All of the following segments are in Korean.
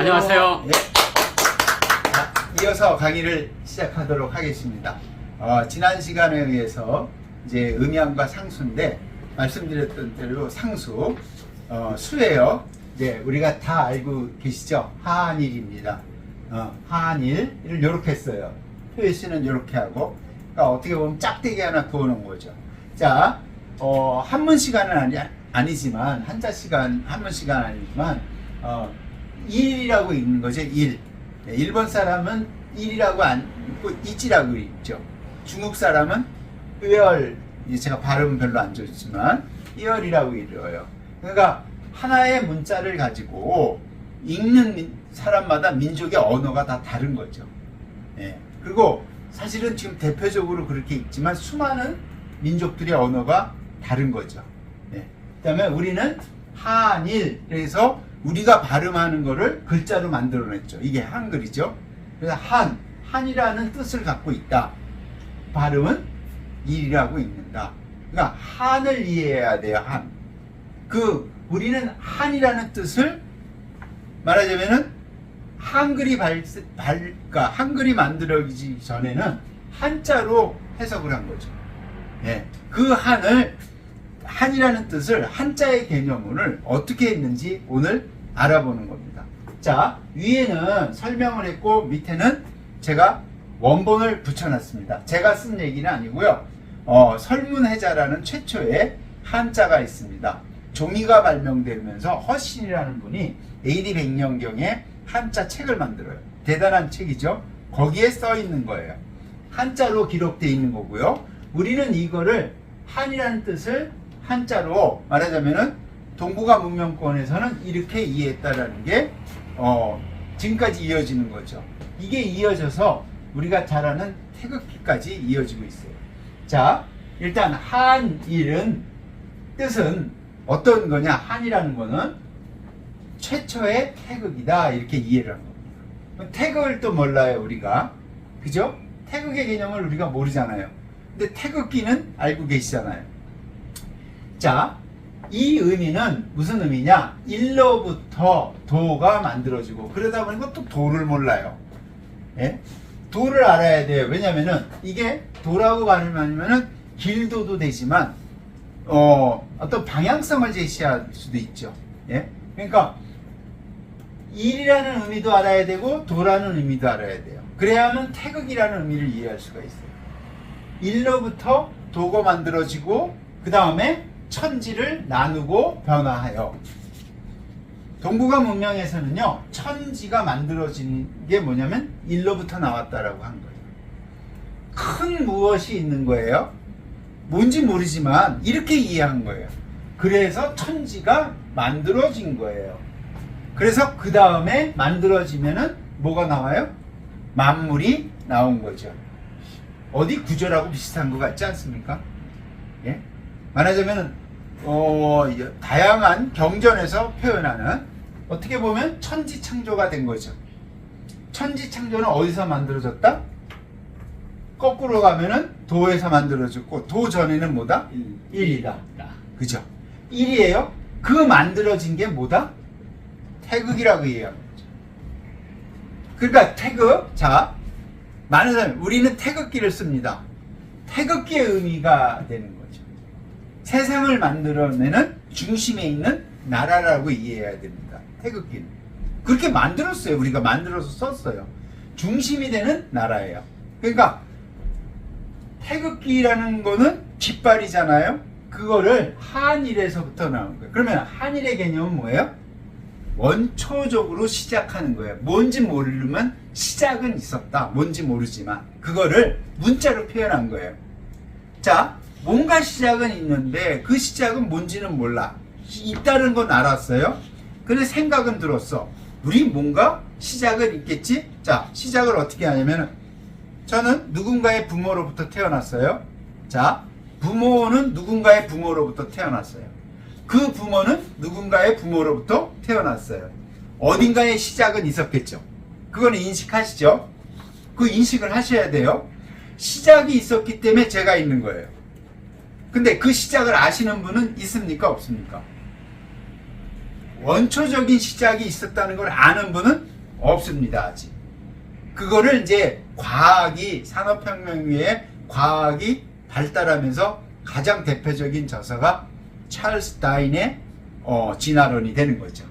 안녕하세요. 예. 자, 이어서 강의를 시작하도록 하겠습니다. 지난 시간에 의해서 이제 음양과 상수인데 말씀드렸던 대로 상수, 수예요. 이제 우리가 다 알고 계시죠? 하한일입니다. 하한일을 이렇게 써요. 표시는 이렇게 하고, 그러니까 어떻게 보면 짝대기 하나 그어놓은 거죠. 자, 한문 시간은 아니지만 한자 시간, 한문 시간 아니지만 1이라고 읽는 거죠. 1. 일본 사람은 1이라고 안 읽고 이지라고 읽죠. 중국 사람은 의열, 제가 발음은 별로 안 좋지만 의열이라고 읽어요. 그러니까 하나의 문자를 가지고 읽는 사람마다 민족의 언어가 다 다른 거죠. 예. 그리고 사실은 지금 대표적으로 그렇게 읽지만 수많은 민족들의 언어가 다른 거죠. 예. 그 다음에 우리는 한일, 그래서 우리가 발음하는 거를 글자로 만들어냈죠. 이게 한글이죠. 그래서 한이라는 뜻을 갖고 있다. 발음은 일이라고 읽는다. 그러니까 한을 이해해야 돼요. 한. 우리는 한이라는 뜻을 말하자면은 그러니까 한글이 만들어지기 전에는 한자로 해석을 한 거죠. 예. 그 한이라는 뜻을 한자의 개념을 어떻게 했는지 오늘 알아보는 겁니다. 자, 위에는 설명을 했고 밑에는 제가 원본을 붙여놨습니다. 제가 쓴 얘기는 아니고요. 설문해자라는 최초의 한자가 있습니다. 종이가 발명되면서 허신이라는 분이 AD 100년경에 한자 책을 만들어요. 대단한 책이죠. 거기에 써 있는 거예요. 한자로 기록되어 있는 거고요. 우리는 이거를 한이라는 뜻을 한자로 말하자면은 동북아 문명권에서는 이렇게 이해했다라는 게 지금까지 이어지는 거죠. 이게 이어져서 우리가 잘 아는 태극기까지 이어지고 있어요. 자, 일단 한일은 뜻은 어떤 거냐? 한이라는 거는 최초의 태극이다, 이렇게 이해를 한 겁니다. 태극을 또 몰라요, 우리가. 그죠? 태극의 개념을 우리가 모르잖아요. 근데 태극기는 알고 계시잖아요. 자, 이 의미는 무슨 의미냐? 일로부터 도가 만들어지고, 그러다 보니까 또 도를 몰라요. 예? 도를 알아야 돼요. 왜냐면은 이게 도라고 발음하면은 길도도 되지만 어떤 방향성을 제시할 수도 있죠. 예? 그러니까 일이라는 의미도 알아야 되고 도라는 의미도 알아야 돼요. 그래야만 태극이라는 의미를 이해할 수가 있어요. 일로부터 도가 만들어지고 그 다음에 천지를 나누고 변화하여. 동북아 문명에서는요, 천지가 만들어진 게 뭐냐면 일로부터 나왔다라고 한 거예요. 큰 무엇이 있는 거예요. 뭔지 모르지만 이렇게 이해한 거예요. 그래서 천지가 만들어진 거예요. 그래서 그 다음에 만들어지면은 뭐가 나와요? 만물이 나온 거죠. 어디 구조라고 비슷한 것 같지 않습니까? 예? 말하자면 다양한 경전에서 표현하는, 어떻게 보면 천지창조가 된 거죠. 천지창조는 어디서 만들어졌다? 거꾸로 가면은 도에서 만들어졌고, 도 전에는 뭐다? 일이다. 그죠? 일이에요. 그 만들어진 게 뭐다? 태극이라고 이해하는 거죠. 그러니까 태극, 자, 많은 사람, 우리는 태극기를 씁니다. 태극기의 의미가 되는 거죠. 세상을 만들어내는 중심에 있는 나라라고 이해해야 됩니다. 태극기는. 그렇게 만들었어요. 우리가 만들어서 썼어요. 중심이 되는 나라예요. 그러니까 태극기라는 거는 깃발이잖아요. 그거를 한일에서부터 나온 거예요. 그러면 한일의 개념은 뭐예요? 원초적으로 시작하는 거예요. 뭔지 모르면 시작은 있었다. 뭔지 모르지만 그거를 문자로 표현한 거예요. 자, 뭔가 시작은 있는데 그 시작은 뭔지는 몰라. 있다는 건 알았어요. 근데 생각은 들었어. 우리 뭔가 시작은 있겠지? 자, 시작을 어떻게 하냐면, 저는 누군가의 부모로부터 태어났어요. 자, 부모는 누군가의 부모로부터 태어났어요. 그 부모는 누군가의 부모로부터 태어났어요. 어딘가에 시작은 있었겠죠. 그거는 인식하시죠? 그 인식을 하셔야 돼요. 시작이 있었기 때문에 제가 있는 거예요. 근데 그 시작을 아시는 분은 있습니까? 없습니까? 원초적인 시작이 있었다는 걸 아는 분은 없습니다. 아직. 그거를 이제 과학이 산업혁명 이후에 과학이 발달하면서 가장 대표적인 저서가 찰스 다윈의 진화론이 되는 거죠.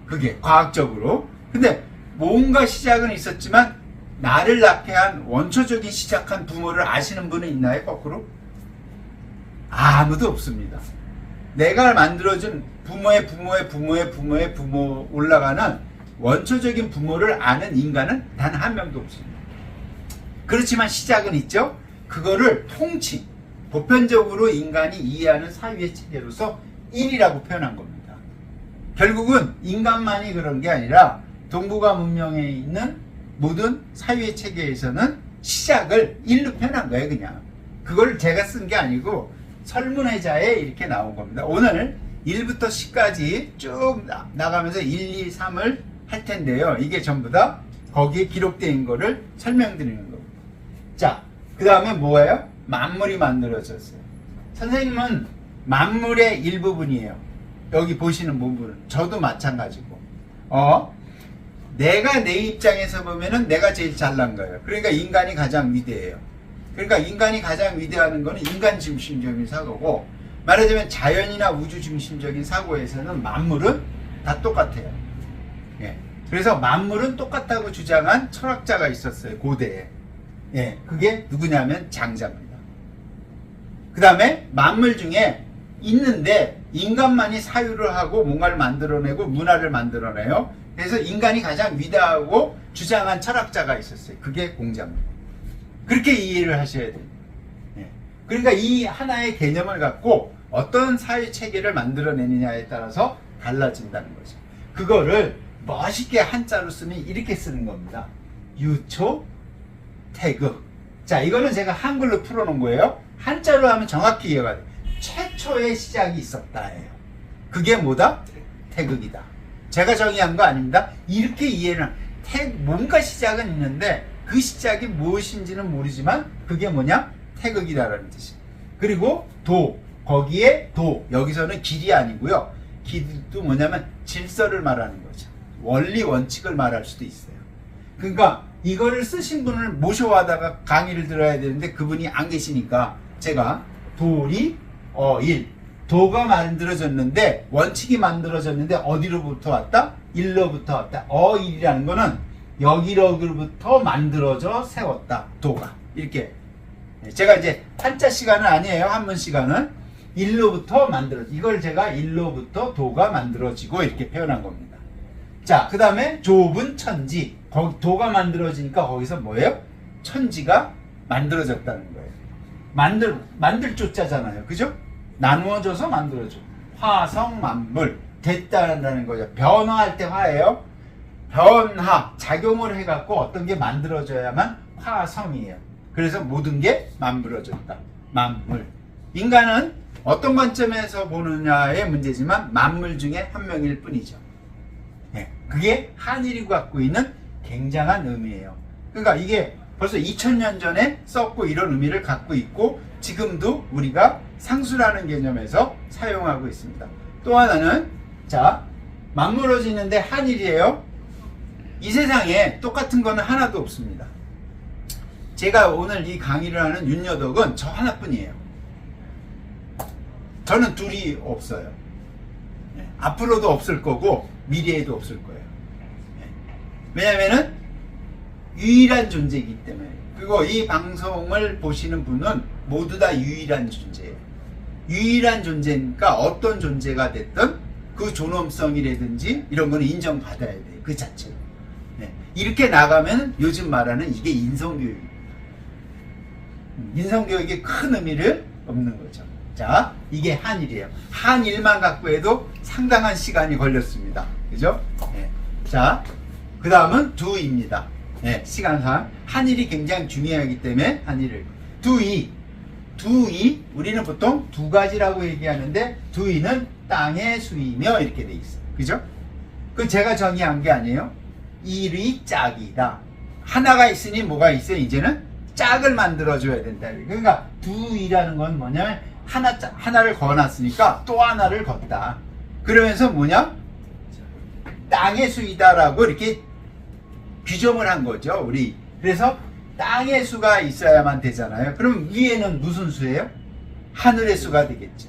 그게 과학적으로. 근데 뭔가 시작은 있었지만 나를 낳게 한 원초적인 시작한 부모를 아시는 분은 있나요? 거꾸로? 아무도 없습니다. 내가 만들어준 부모의 부모의 부모의 부모의 부모 올라가는 원초적인 부모를 아는 인간은 단 한 명도 없습니다. 그렇지만 시작은 있죠. 그거를 통칭, 보편적으로 인간이 이해하는 사유의 체계로서 1이라고 표현한 겁니다. 결국은 인간만이 그런 게 아니라 동북아 문명에 있는 모든 사유의 체계에서는 시작을 1로 표현한 거예요. 그냥 그걸 제가 쓴 게 아니고 설문회자에 이렇게 나온 겁니다. 오늘 1부터 10까지 쭉 나가면서 1, 2, 3을 할 텐데요. 이게 전부 다 거기에 기록된 거를 설명드리는 겁니다. 자, 그 다음에 뭐예요? 만물이 만들어졌어요. 선생님은 만물의 일부분이에요. 여기 보시는 부분은. 저도 마찬가지고. 내가 내 입장에서 보면은 내가 제일 잘난 거예요. 그러니까 인간이 가장 위대해요. 그러니까 인간이 가장 위대하는 거는 인간 중심적인 사고고, 말하자면 자연이나 우주 중심적인 사고에서는 만물은 다 똑같아요. 예. 그래서 만물은 똑같다고 주장한 철학자가 있었어요. 고대에. 예. 그게 누구냐면 장자입니다. 그 다음에 만물 중에 있는데 인간만이 사유를 하고 뭔가를 만들어내고 문화를 만들어내요. 그래서 인간이 가장 위대하고 주장한 철학자가 있었어요. 그게 공자입니다. 그렇게 이해를 하셔야 돼요. 예. 그러니까 이 하나의 개념을 갖고 어떤 사회 체계를 만들어내느냐에 따라서 달라진다는 거죠. 그거를 멋있게 한자로 쓰면 이렇게 쓰는 겁니다. 유초, 태극. 자, 이거는 제가 한글로 풀어놓은 거예요. 한자로 하면 정확히 이해가 돼요. 최초의 시작이 있었다예요. 그게 뭐다? 태극이다. 제가 정의한 거 아닙니다. 이렇게 이해를 뭔가 시작은 있는데 그 시작이 무엇인지는 모르지만 그게 뭐냐? 태극이다라는 뜻이에요. 그리고 도, 거기에 도, 여기서는 길이 아니고요. 길도 뭐냐면 질서를 말하는 거죠. 원리 원칙을 말할 수도 있어요. 그러니까 이거를 쓰신 분을 모셔와다가 강의를 들어야 되는데 그분이 안 계시니까 제가 도리 일, 도가 만들어졌는데 원칙이 만들어졌는데 어디로부터 왔다? 일로부터 왔다. 일이라는 거는 여기로부터 만들어져 세웠다. 도가 이렇게. 제가 이제 한자 시간은 아니에요. 한문 시간은 일로부터 이걸 제가 일로부터 도가 만들어지고 이렇게 표현한 겁니다. 자, 그 다음에 좁은 천지. 도가 만들어지니까 거기서 뭐예요? 천지가 만들어졌다는 거예요. 만들 조자잖아요. 그죠? 나누어져서 만들어져. 화성 만물. 됐다는 거죠. 변화할 때 화예요. 변화, 작용을 해갖고 어떤 게 만들어져야만 화성이에요. 그래서 모든 게 만들어졌다. 만물. 인간은 어떤 관점에서 보느냐의 문제지만 만물 중에 한 명일 뿐이죠. 네, 그게 한일이 갖고 있는 굉장한 의미예요. 그러니까 이게 벌써 2000년 전에 썼고 이런 의미를 갖고 있고 지금도 우리가 상수라는 개념에서 사용하고 있습니다. 또 하나는 자, 맞물어지는데 한일이에요. 이 세상에 똑같은 거는 하나도 없습니다. 제가 오늘 이 강의를 하는 윤여덕은 저 하나뿐이에요. 저는 둘이 없어요. 네, 앞으로도 없을 거고 미래에도 없을 거예요. 네, 왜냐면은 유일한 존재이기 때문에. 그리고 이 방송을 보시는 분은 모두 다 유일한 존재예요. 유일한 존재니까 어떤 존재가 됐든 그 존엄성이라든지 이런 거는 인정받아야 돼요. 그 자체로. 네, 이렇게 나가면 요즘 말하는 이게 인성교육입니다. 인성교육이 큰 의미를 없는 거죠. 자, 이게 한일이에요. 한일만 갖고 해도 상당한 시간이 걸렸습니다. 그죠? 네. 자, 그 다음은 두입니다. 네, 시간상. 한일이 굉장히 중요하기 때문에 한일을. 두이. 우리는 보통 두 가지라고 얘기하는데, 두이는 땅의 수이며 이렇게 돼 있어요. 그죠? 그 제가 정의한 게 아니에요. 일이 짝이다. 하나가 있으니 뭐가 있어요? 이제는 짝을 만들어줘야 된다. 그러니까 두이라는 건 뭐냐면, 하나를 거놨으니까 또 하나를 걷다. 그러면서 뭐냐? 땅의 수이다라고 이렇게 규정을 한 거죠, 우리. 그래서 땅의 수가 있어야만 되잖아요. 그럼 위에는 무슨 수예요? 하늘의 수가 되겠죠.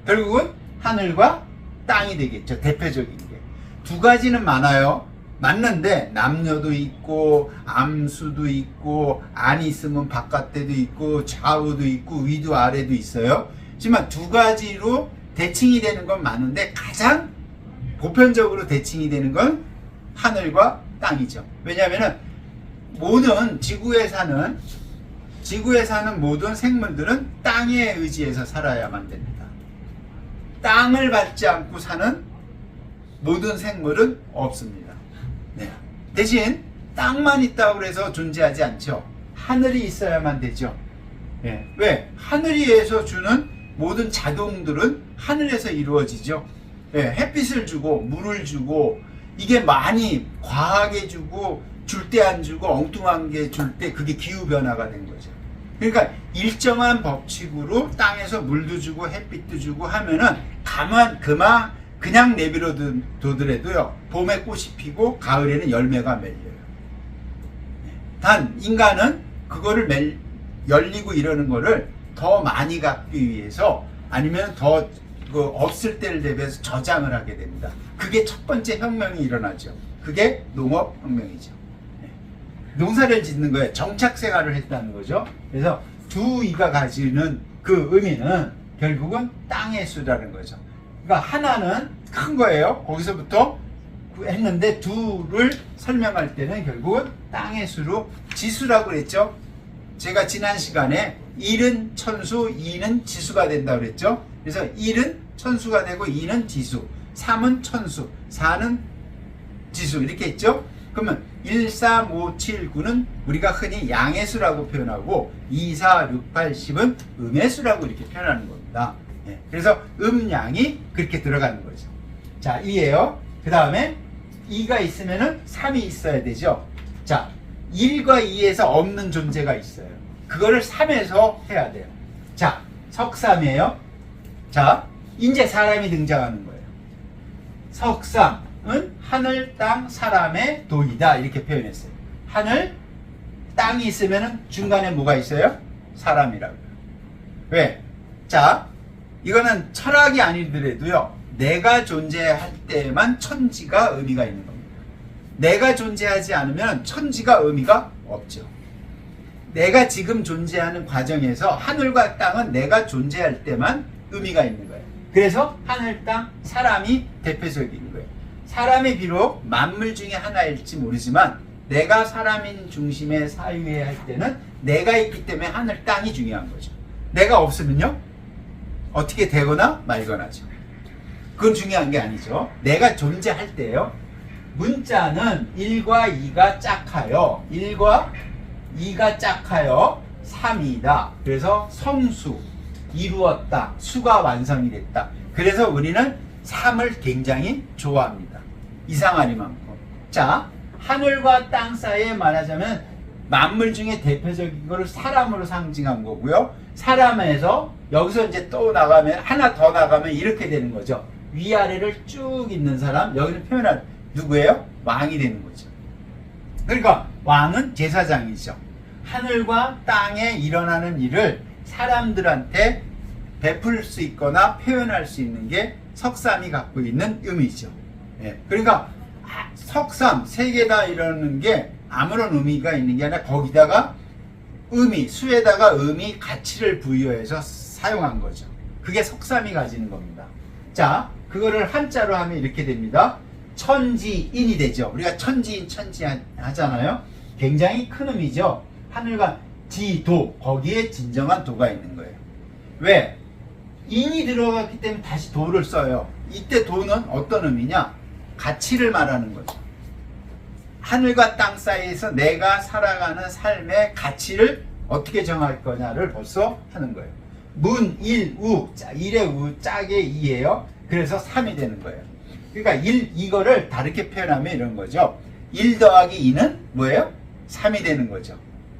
결국은 하늘과 땅이 되겠죠. 대표적인 게. 두 가지는 많아요. 맞는데 남녀도 있고 암수도 있고 안이 있으면 바깥에도 있고 좌우도 있고 위도 아래도 있어요. 하지만 두 가지로 대칭이 되는 건 많은데 가장 보편적으로 대칭이 되는 건 하늘과 땅이죠. 왜냐하면 모든 지구에 사는 모든 생물들은 땅에 의지해서 살아야만 됩니다. 땅을 밟지 않고 사는 모든 생물은 없습니다. 네. 대신 땅만 있다고 해서 존재하지 않죠. 하늘이 있어야만 되죠. 네. 왜? 하늘에서 주는 모든 작용들은 하늘에서 이루어지죠. 네. 햇빛을 주고 물을 주고 이게 많이 과하게 주고 줄 때 안 주고 엉뚱한 게 줄 때 그게 기후변화가 된 거죠. 그러니까 일정한 법칙으로 땅에서 물도 주고 햇빛도 주고 하면은 그냥 내버려 두더라도요, 봄에 꽃이 피고 가을에는 열매가 맺려요. 단 인간은 그거를 열리고 이러는 거를 더 많이 갖기 위해서 아니면 더 없을 때를 대비해서 저장을 하게 됩니다. 그게 첫 번째 혁명이 일어나죠. 그게 농업혁명이죠. 농사를 짓는 거에 정착 생활을 했다는 거죠. 그래서 두 이가 가지는 그 의미는 결국은 땅의 수라는 거죠. 그러니까 하나는 큰 거예요. 거기서부터 했는데 둘을 설명할 때는 결국은 땅의 수로 지수라고 그랬죠. 제가 지난 시간에 1은 천수, 2는 지수가 된다고 그랬죠. 그래서 1은 천수가 되고 2는 지수, 3은 천수, 4는 지수 이렇게 했죠. 그러면 1, 3, 5, 7, 9는 우리가 흔히 양의 수라고 표현하고 2, 4, 6, 8, 10은 음의 수라고 이렇게 표현하는 겁니다. 네. 그래서 음양이 그렇게 들어가는 거죠. 자, 2예요. 그 다음에 2가 있으면은 3이 있어야 되죠. 자, 1과 2에서 없는 존재가 있어요. 그거를 3에서 해야 돼요. 자, 석삼이에요. 자, 이제 사람이 등장하는 거예요. 석삼은 하늘, 땅, 사람의 도이다. 이렇게 표현했어요. 하늘, 땅이 있으면은 중간에 뭐가 있어요? 사람이라고요. 왜? 자, 이거는 철학이 아니더라도요, 내가 존재할 때만 천지가 의미가 있는 겁니다. 내가 존재하지 않으면 천지가 의미가 없죠. 내가 지금 존재하는 과정에서 하늘과 땅은 내가 존재할 때만 의미가 있는 거예요. 그래서 하늘, 땅, 사람이 대표적인 거예요. 사람이 비록 만물 중에 하나일지 모르지만 내가 사람인 중심의 사유에 할 때는 내가 있기 때문에 하늘, 땅이 중요한 거죠. 내가 없으면요, 어떻게 되거나 말거나죠. 그건 중요한 게 아니죠. 내가 존재할 때요, 문자는 1과 2가 짝하여 1과 2가 짝하여 3이다. 그래서 성수, 이루었다, 수가 완성이 됐다. 그래서 우리는 3을 굉장히 좋아합니다. 이상하리만큼. 자, 하늘과 땅 사이에 말하자면 만물 중에 대표적인 거를 사람으로 상징한 거고요. 사람에서 여기서 이제 또 나가면 하나 더 나가면 이렇게 되는 거죠. 위아래를 쭉 있는 사람, 여기는 표현한 누구예요? 왕이 되는 거죠. 그러니까 왕은 제사장이죠. 하늘과 땅에 일어나는 일을 사람들한테 베풀 수 있거나 표현할 수 있는 게 석삼이 갖고 있는 의미죠. 예. 그러니까 석삼 세 개 다 이러는 게 아무런 의미가 있는 게 아니라 거기다가 의미, 수에다가 의미, 가치를 부여해서 사용한 거죠. 그게 석삼이 가지는 겁니다. 자, 그거를 한자로 하면 이렇게 됩니다. 천지인이 되죠. 우리가 천지인, 천지하잖아요. 굉장히 큰 의미죠. 하늘과 지도, 거기에 진정한 도가 있는 거예요. 왜? 인이 들어갔기 때문에 다시 도를 써요. 이때 도는 어떤 의미냐? 가치를 말하는 거죠. 하늘과 땅 사이에서 내가 살아가는 삶의 가치를 어떻게 정할 거냐를 벌써 하는 거예요. 문, 일, 우, 일의 우, 짝의 이예요. 그래서 3이 되는 거예요. 그러니까 이거를 다르게 표현하면 이런 거죠. 1 더하기 2는 뭐예요? 3이 되는 거죠.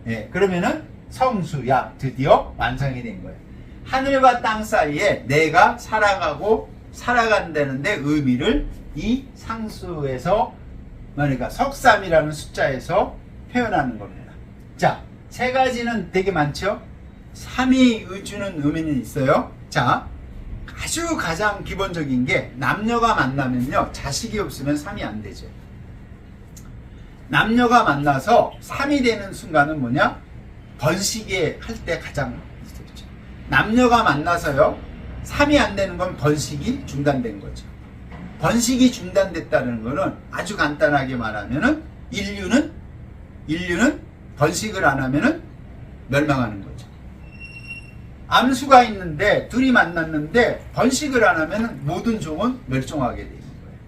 예, 그러면은 성수야, 드디어 완성이 된 거예요. 하늘과 땅 사이에 내가 살아가고 살아간다는데 의미를 이 상수에서 그러니까 석삼이라는 숫자에서 표현하는 겁니다. 자, 세 가지는 되게 많죠? 3이 주는 의미는 있어요. 자, 아주 가장 기본적인 게 남녀가 만나면요, 자식이 없으면 3이 안 되죠. 남녀가 만나서 3이 되는 순간은 뭐냐? 번식에 할 때 가장 있었죠. 남녀가 만나서요, 3이 안 되는 건 번식이 중단된 거죠. 번식이 중단됐다는 거는 아주 간단하게 말하면은 인류는 번식을 안 하면은 멸망하는 거죠. 암수가 있는데 둘이 만났는데 번식을 안 하면은 모든 종은 멸종하게 되는 거예요.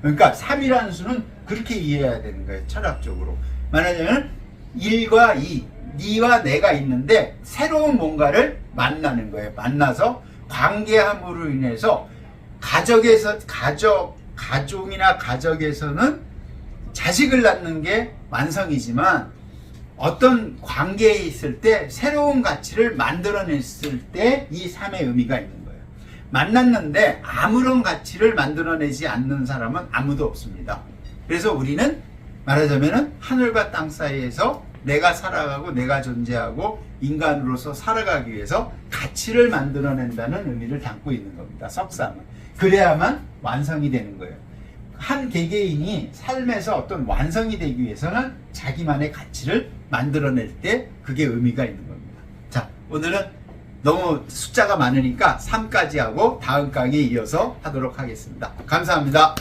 그러니까 3이라는 수는 그렇게 이해해야 되는 거예요. 철학적으로 말하자면 1과 2, 니와 내가 있는데 새로운 뭔가를 만나는 거예요. 만나서 관계함으로 인해서 가족이나 가족에서는 자식을 낳는 게 완성이지만 어떤 관계에 있을 때 새로운 가치를 만들어냈을 때 이 3의 의미가 있는 거예요. 만났는데 아무런 가치를 만들어내지 않는 사람은 아무도 없습니다. 그래서 우리는 말하자면 하늘과 땅 사이에서 내가 살아가고 내가 존재하고 인간으로서 살아가기 위해서 가치를 만들어낸다는 의미를 담고 있는 겁니다. 석삼은. 그래야만 완성이 되는 거예요. 한 개개인이 삶에서 어떤 완성이 되기 위해서는 자기만의 가치를 만들어낼 때 그게 의미가 있는 겁니다. 자, 오늘은 너무 숫자가 많으니까 3까지 하고 다음 강의에 이어서 하도록 하겠습니다. 감사합니다.